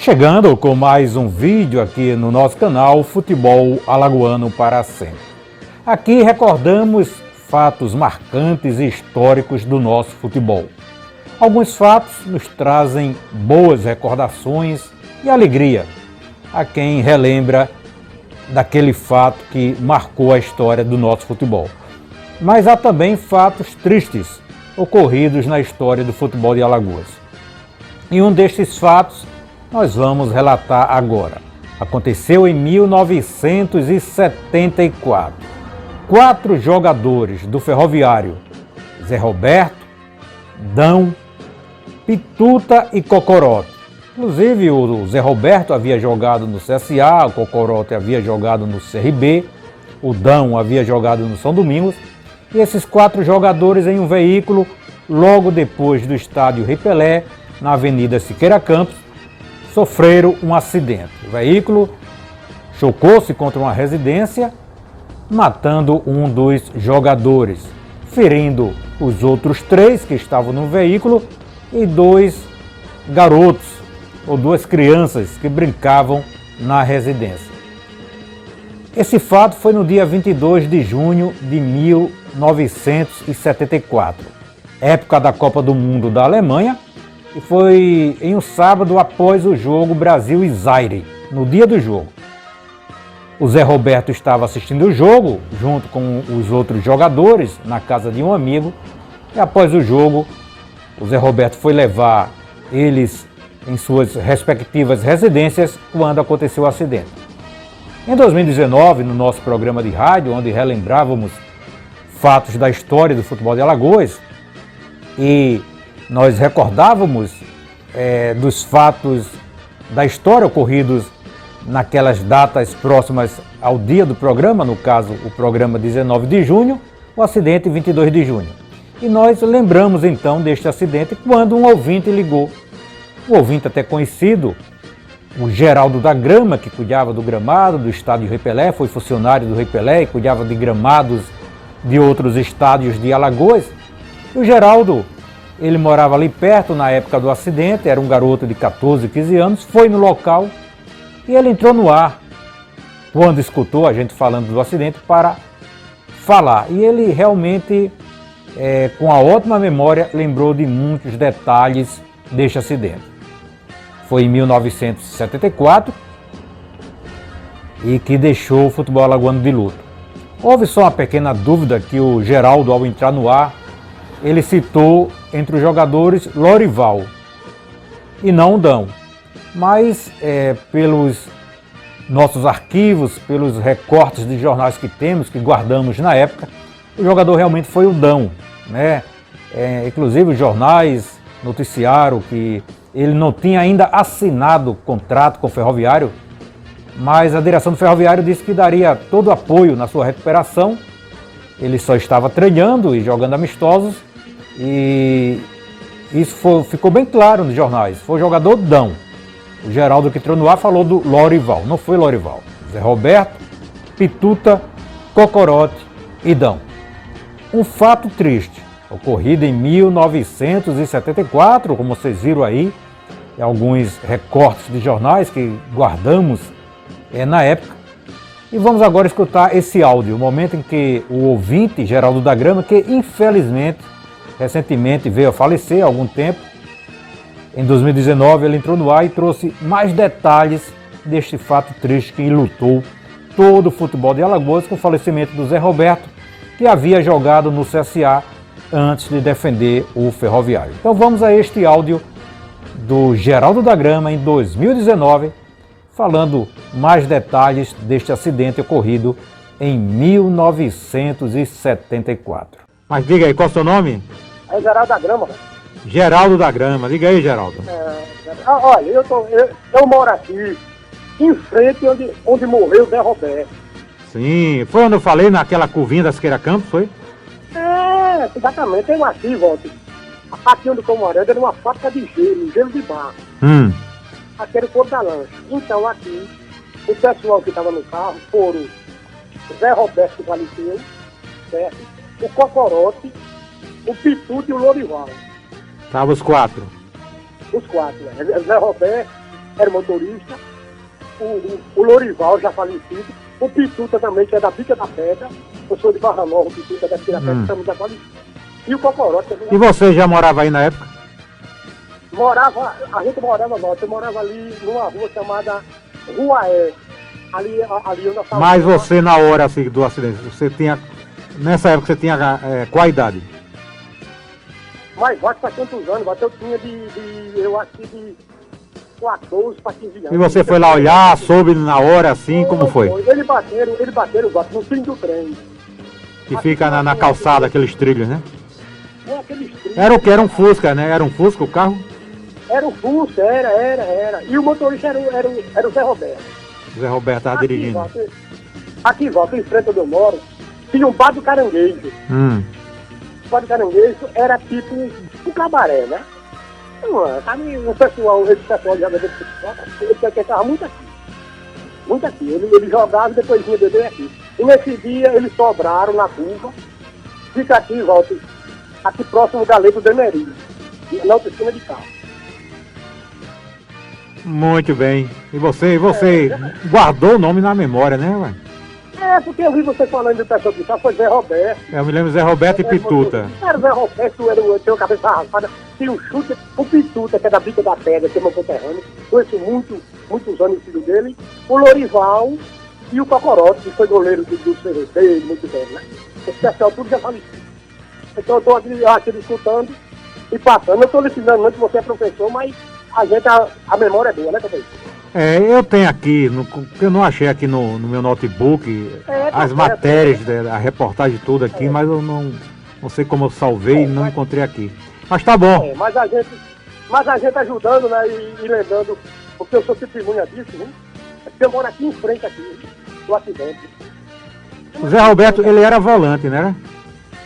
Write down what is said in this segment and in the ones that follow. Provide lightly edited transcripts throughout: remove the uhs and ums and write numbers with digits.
Chegando com mais um vídeo aqui no nosso canal Futebol Alagoano para Sempre. Aqui recordamos fatos marcantes e históricos do nosso futebol. Alguns fatos nos trazem boas recordações e alegria a quem relembra daquele fato que marcou a história do nosso futebol. Mas há também fatos tristes ocorridos na história do futebol de Alagoas. E um destes fatos nós vamos relatar agora. Aconteceu em 1974. 4 jogadores do Ferroviário, Zé Roberto, Dão, Pituta e Cocorote. Inclusive o Zé Roberto havia jogado no CSA, o Cocorote havia jogado no CRB, o Dão havia jogado no São Domingos. E esses 4 jogadores em um veículo, logo depois do estádio Rei Pelé, na Avenida Siqueira Campos, sofreram um acidente. O veículo chocou-se contra uma residência, matando um dos jogadores, ferindo os outros 3 que estavam no veículo e 2 garotos ou 2 crianças que brincavam na residência. Esse fato foi no dia 22 de junho de 1974, época da Copa do Mundo da Alemanha, e foi em um sábado após o jogo Brasil e Zaire, no dia do jogo. O Zé Roberto estava assistindo o jogo, junto com os outros jogadores, na casa de um amigo, e após o jogo, o Zé Roberto foi levar eles em suas respectivas residências quando aconteceu o acidente. Em 2019, no nosso programa de rádio, onde relembrávamos fatos da história do futebol de Alagoas, e nós recordávamos dos fatos da história ocorridos naquelas datas próximas ao dia do programa, no caso o programa 19 de junho, o acidente 22 de junho. E nós lembramos então deste acidente quando um ouvinte ligou. Um ouvinte até conhecido, o Geraldo da Grama, que cuidava do gramado do estádio Rei Pelé, foi funcionário do Rei Pelé e cuidava de gramados de outros estádios de Alagoas. E o Geraldo, ele morava ali perto na época do acidente, era um garoto de 14, 15 anos, foi no local e ele entrou no ar quando escutou a gente falando do acidente para falar. E ele realmente, com a ótima memória, lembrou de muitos detalhes deste acidente. Foi em 1974 e que deixou o futebol alagoano de luto. Houve só uma pequena dúvida que o Geraldo, ao entrar no ar, ele citou entre os jogadores Lorival e não Dão. Mas pelos nossos arquivos, pelos recortes de jornais que temos, que guardamos na época, o jogador realmente foi o Dão, né? Inclusive os jornais noticiaram que ele não tinha ainda assinado contrato com o Ferroviário, mas a direção do Ferroviário disse que daria todo o apoio na sua recuperação. Ele só estava treinando e jogando amistosos, e isso ficou bem claro nos jornais. Foi o jogador Dão. O Geraldo que entrou no ar falou do Lorival, não foi Lorival. Zé Roberto, Pituta, Cocorote e Dão. Um fato triste, ocorrido em 1974, como vocês viram aí, em alguns recortes de jornais que guardamos na época. E vamos agora escutar esse áudio, o momento em que o ouvinte, Geraldo da Grama, que infelizmente, recentemente veio a falecer há algum tempo, em 2019 ele entrou no ar e trouxe mais detalhes deste fato triste que enlutou todo o futebol de Alagoas com o falecimento do Zé Roberto, que havia jogado no CSA antes de defender o Ferroviário. Então vamos a este áudio do Geraldo da Grama em 2019, falando mais detalhes deste acidente ocorrido em 1974. Mas diga aí, qual é o seu nome? É Geraldo da Grama. Geraldo da Grama, diga aí, Geraldo. Olha, eu moro aqui, em frente onde morreu o Zé Roberto. Sim, foi onde eu falei, naquela curvinha da Siqueira Campos, foi? Exatamente, tem um arquivo, ó. Aqui onde eu tô morando era uma fábrica de gelo de barro. Aqui era o Porto da Lancha. Então aqui, o pessoal que estava no carro foram o Zé Roberto, que faleceu, certo? O Cocorote, o Pituta e o Lorival. Estavam os 4. Os 4, né? Zé Roberto, era motorista, o Lorival, já falecido, o Pituta também, que é da Bica da Pedra, eu sou de Barra Nova, o Pituta da Bica da Pedra, estamos da falecido. E o Cocorote também. E você já morava aí na época? A gente morava, não, eu morava ali numa rua chamada Rua E, ali onde eu estava. Mas você, na hora assim, do acidente, você tinha, nessa época você tinha qual a idade? Mas faz tantos anos, eu tinha eu acho que de 14 para 15 anos. E você foi lá olhar, soube na hora assim, como foi? Eles bateram no fim do trem. Que fica na calçada, aqueles trilhos, né? É aqueles trilhos. Era o que? Era um Fusca, né? Era um Fusca o carro? Era o Fusca, era. E o motorista era o Zé Roberto. O Zé Roberto estava dirigindo. Aqui em volta, em frente onde eu moro, tinha um bar do Caranguejo. O bar do Caranguejo era tipo um cabaré, né? Não, sabe, esse pessoal de jogador de futebol, ele estava muito aqui. Muito aqui. Ele jogava e depois vinha beber aqui. E nesse dia eles sobraram na curva, fica aqui em volta, aqui próximo da lei do Demeri, na oficina de carro. Muito bem. E você guardou o nome na memória, né, ué? É, porque eu vi você falando do pessoal que foi Zé Roberto. Eu me lembro Zé Roberto e Pituta. Era o Zé Roberto, tinha uma cabeça raspada, tinha um chute, o Pituta, que é da Bica da Pedra, que é meu conterrâneo, conheço muitos anos o filho dele, o Lorival e o Cocorote, que foi goleiro do CVC, muito bem, né? Esse pessoal tudo já falecido. Então eu estou aqui escutando e passando. Eu estou ensinando muito, você é professor, mas a memória é boa, né, professor? Eu tenho aqui, eu não achei aqui no meu notebook as matérias, a reportagem toda aqui, mas eu não sei como eu salvei e não encontrei aqui. Mas tá bom. Mas a gente ajudando, né, e lembrando, porque eu sou testemunha disso, né? Eu moro aqui em frente aqui, do acidente. O Zé Roberto, ele era volante, né?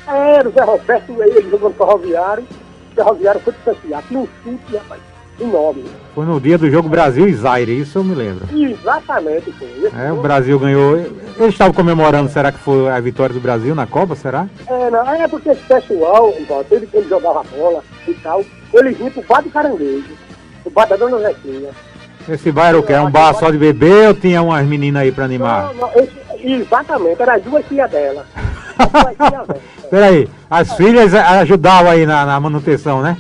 Era o Zé Roberto, ele jogando ferroviário. O ferroviário foi distanciar. Tinha um chute, rapaz, enorme. Foi no dia do jogo Brasil e Zaire, isso eu me lembro. Exatamente, foi. O Brasil ganhou. Eles estavam comemorando, será que foi a vitória do Brasil na Copa, será? Não, é porque esse pessoal, ele jogava bola e tal, ele vinha pro bar do Caranguejo, o bar da Dona Zequinha. Esse bar era o quê? Era um bar só de bebê ou tinha umas meninas aí pra animar? Não, exatamente, eram as duas filhas dela. Peraí, as filhas ajudavam aí na manutenção, né?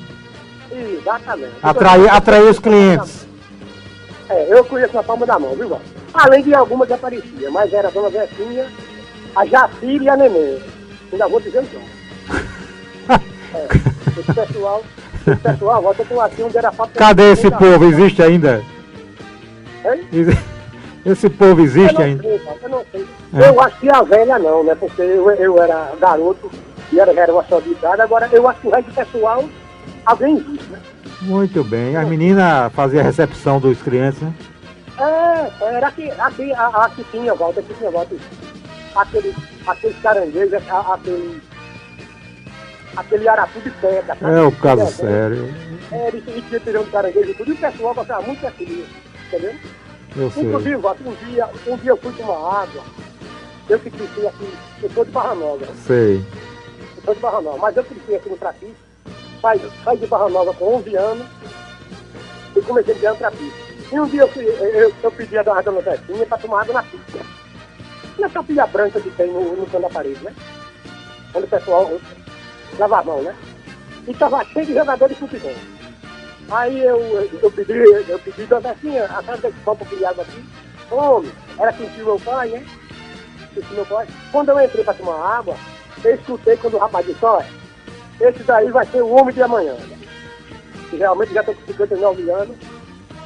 Exatamente. Atrair os clientes. Eu conheço na palma da mão, viu, Val? Além de algumas que apareciam, mas era a Dona Zequinha, a Jacira e a Neném. Ainda vou dizer então. Esse pessoal, volta com assim onde era fácil. Cadê esse povo? Existe ainda? Hein? Esse povo existe ainda? Eu não sei. Eu acho que a velha não, né? Porque eu era garoto e era uma só de idade. Agora eu acho que o resto do pessoal alguém existe, né? Muito bem. As meninas faziam a recepção dos clientes, né? Era aqui tinha volta, aqueles caranguejos, aquele arapu de pedra. É o caso sério. Eles tinham tirando caranguejo e tudo, e o pessoal gostava muito daquilo, entendeu? Eu sei. Inclusive, um dia eu fui tomar água, eu que cresci aqui, eu sou de Barra Nova. Sei. Eu sou de Barra Nova, mas eu cresci aqui no Trapi, saí de Barra Nova com 11 anos e comecei a ganhar no Trapi. E um dia eu pedi a Dona Zequinha para tomar água na pista. Na capilha branca que tem no canto da parede, né? Onde o pessoal lava a mão, né? E estava cheio de jogadores de futebol. Aí eu pedi, Dona Zequinha, a senhora tem que tomar um pouquinho de água aqui. Homem, era quem tinha meu pai, né? Meu pai. Quando eu entrei para tomar água, eu escutei quando o rapaz disse, olha, esse daí vai ser o homem de amanhã. E realmente já estou com 59 anos,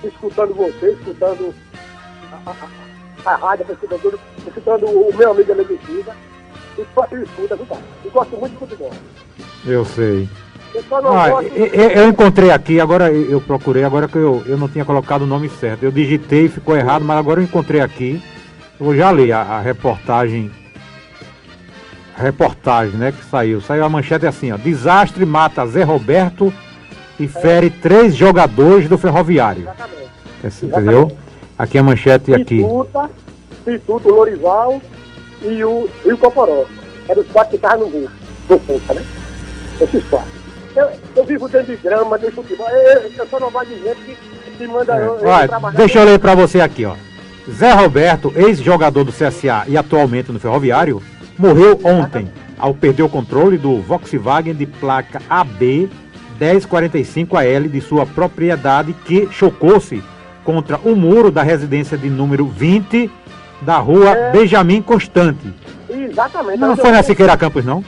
escutando você, escutando a rádio, escutando o meu amigo Alex Silva. Eu escuto, viu, cara? Eu gosto muito de futebol. Eu sei. Eu só não gosto... eu encontrei aqui, agora eu procurei, agora que eu não tinha colocado o nome certo. Eu digitei, ficou errado, mas agora eu encontrei aqui. Eu já li a reportagem. A reportagem, né, que saiu. Saiu a manchete assim, ó. Desastre mata Zé Roberto e fere 3 jogadores do Ferroviário. Exatamente. Entendeu? Aqui a manchete aqui. Pituta, o Lorival e o Coporó. Eram os 4 que estavam no gol. No ponta, né? Esses 4. Eu vivo dentro de grama, dentro de futebol. Eu só não gosto de gente que que manda eu Olha, trabalhar. deixa eu ler pra você aqui, ó. Zé Roberto, ex-jogador do CSA e atualmente no Ferroviário, morreu ontem ao perder o controle do Volkswagen de placa AB 1045AL de sua propriedade, que chocou-se contra o muro da residência de número 20 da rua Benjamin Constante. Exatamente. Não foi na Siqueira Campos, não?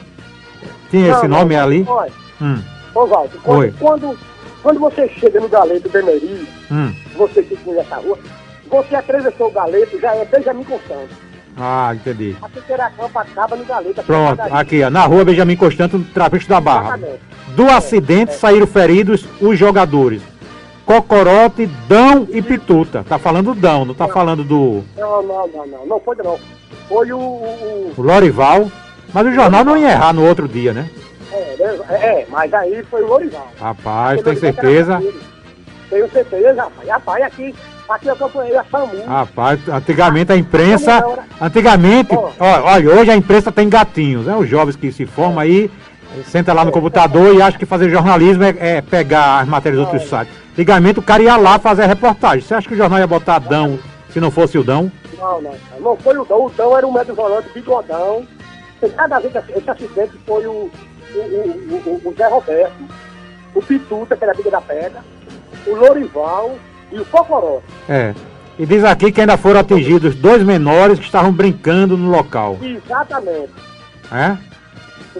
Tinha esse nome ali? Olha, Hum. ô Walter, Oi. quando você chega no Galeto Bemeri, você que conhece essa rua, você atravessou o Galeto, já é Benjamin Constante. Ah, entendi. A Siqueira Campos acaba no Galeto. Pronto, aqui, ó, na rua Benjamin Constante, no Travesti da Barra. Exatamente. Do acidente saíram feridos os jogadores Cocorote, Dão e Pituta. Tá falando Dão, não tá falando do Não foi não. Foi o Lorival. Mas o jornal não ia errar no outro dia, né? mas aí foi o Lorival. Rapaz, tem certeza? Tenho certeza, rapaz. Rapaz, aqui eu acompanhei a SAMU. Rapaz, antigamente a imprensa. Antigamente, olha, hoje a imprensa tem gatinhos, né? Os jovens que se formam aí, senta lá no computador e acha que fazer jornalismo é pegar as matérias dos outros sites. Antigamente o cara ia lá fazer a reportagem. Você acha que o jornal ia botar Dão se não fosse o Dão? Não foi o Dão. O Dão era um médio volante, bigodão. Tem nada a ver com esse acidente. Foi o Zé Roberto, o Pituta, que era a Biga da Pedra, o Lorival e o Cocoró. E diz aqui que ainda foram atingidos 2 menores que estavam brincando no local. Exatamente.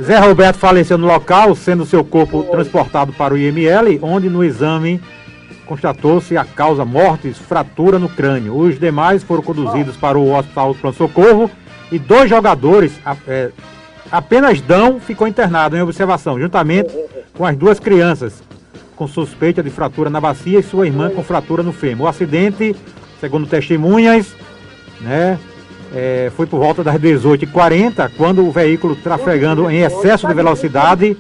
Zé Roberto faleceu no local, sendo seu corpo transportado para o IML, onde no exame constatou-se a causa mortis, fratura no crânio. Os demais foram conduzidos para o hospital de pronto-socorro e 2 jogadores, apenas Dão ficou internado em observação, juntamente com as 2 crianças, com suspeita de fratura na bacia e sua irmã com fratura no fêmur. O acidente, segundo testemunhas, né, foi por volta das 18h40, quando o veículo, trafegando em excesso de velocidade,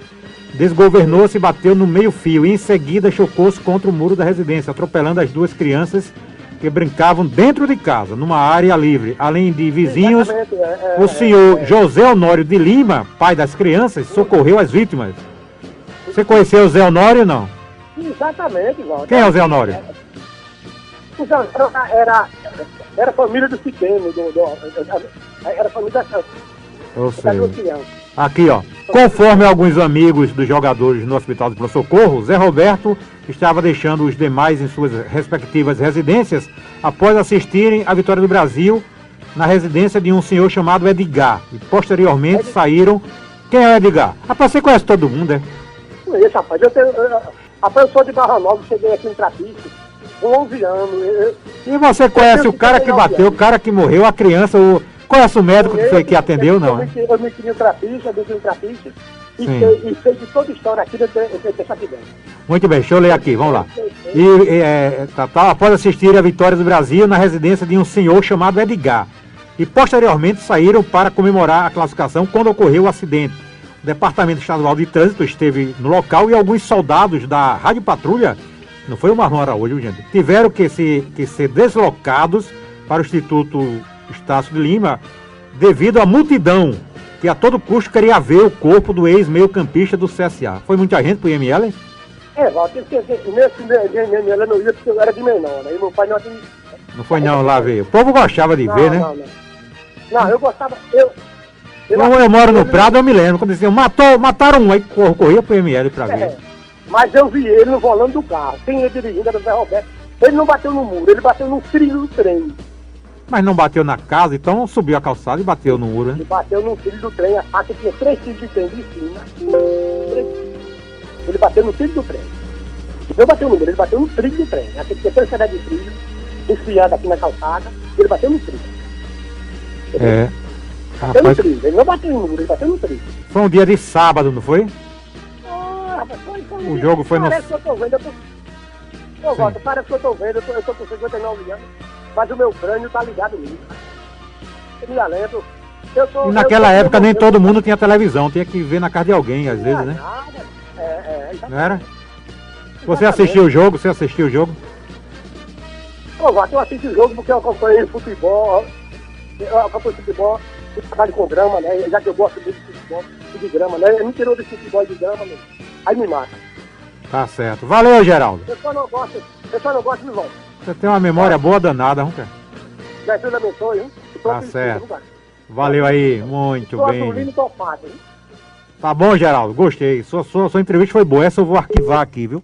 desgovernou-se e bateu no meio-fio. E em seguida chocou-se contra o muro da residência, atropelando as 2 crianças que brincavam dentro de casa, numa área livre. Além de vizinhos, o senhor José Honório de Lima, pai das crianças, socorreu as vítimas. Você conheceu o Zé Honório, não? Exatamente, Walter. Quem é o Zé Honório? O Zé Honório era família do pequeno, era família da criança. Aqui, ó. Conforme alguns amigos dos jogadores no hospital de pronto-socorro, Zé Roberto estava deixando os demais em suas respectivas residências após assistirem à vitória do Brasil na residência de um senhor chamado Edgar. E posteriormente saíram... Quem é o Edgar? Rapaz, você conhece todo mundo, é? Conheço, rapaz. Eu sou de Barra Nova, cheguei aqui em Trapiche com 11 anos. E você conhece o cara que bateu, o cara que morreu, a criança, conhece o médico que atendeu, não? Eu me criei em Trapiche, e sei de toda a história aqui desse acidente. Muito bem, deixa eu ler aqui, vamos lá. Após assistir a vitória do Brasil na residência de um senhor chamado Edgar. E posteriormente saíram para comemorar a classificação quando ocorreu o acidente. O Departamento Estadual de Trânsito esteve no local e alguns soldados da Rádio Patrulha, não foi o Marlon Araújo, gente, tiveram que ser deslocados para o Instituto Estácio de Lima devido à multidão que a todo custo queria ver o corpo do ex-meio-campista do CSA. Foi muita gente pro IML? Walter, nesse IML eu não ia porque eu era de menor, né? E meu pai não tinha... Não foi não, lá veio. O povo gostava de ver, né? Não, eu gostava... Como eu moro no Prado, eu me lembro. Quando diziam, mataram um, aí corria pro IML pra ver. Mas eu vi ele no volante do carro. Quem ia dirigindo era o Zé Roberto. Ele não bateu no muro, ele bateu no trilho do trem. Mas não bateu na casa, então subiu a calçada e bateu no muro, né? Ele bateu no trilho do trem, a faca tinha 3 trilhos de trem de cima. Ele bateu no trilho do trem. Não bateu no muro, ele bateu no trilho do trem. Aqui tinha 3 pedaços de trilho, enfiado aqui na calçada, ele bateu no trilho. Bateu no trilho, ele não bateu no muro, ele bateu no trilho. Foi um dia de sábado, não foi? Foi o jogo foi no... Parece que eu tô vendo, parece que eu tô vendo, eu tô com 59 anos, mas o meu crânio tá ligado nisso. Eu me alento. E naquela época nem todo mundo tinha televisão, tinha que ver na casa de alguém, às vezes, né? Não era? Você assistiu o jogo? Eu assisto o jogo porque eu acompanho futebol, eu trabalho com grama, né? Já que eu gosto muito de futebol e de grama, né? Eu não tirou de futebol e de grama, né? Aí me mata. Tá certo. Valeu, Geraldo. Eu só não gosto de volta. Você tem uma memória boa danada, não quer? Jesus abençoe, hein? Tá certo. Valeu aí, muito Sou bem. Atulino topado, hein? Tá bom, Geraldo, gostei. Sua entrevista foi boa. Essa eu vou arquivar aqui, viu?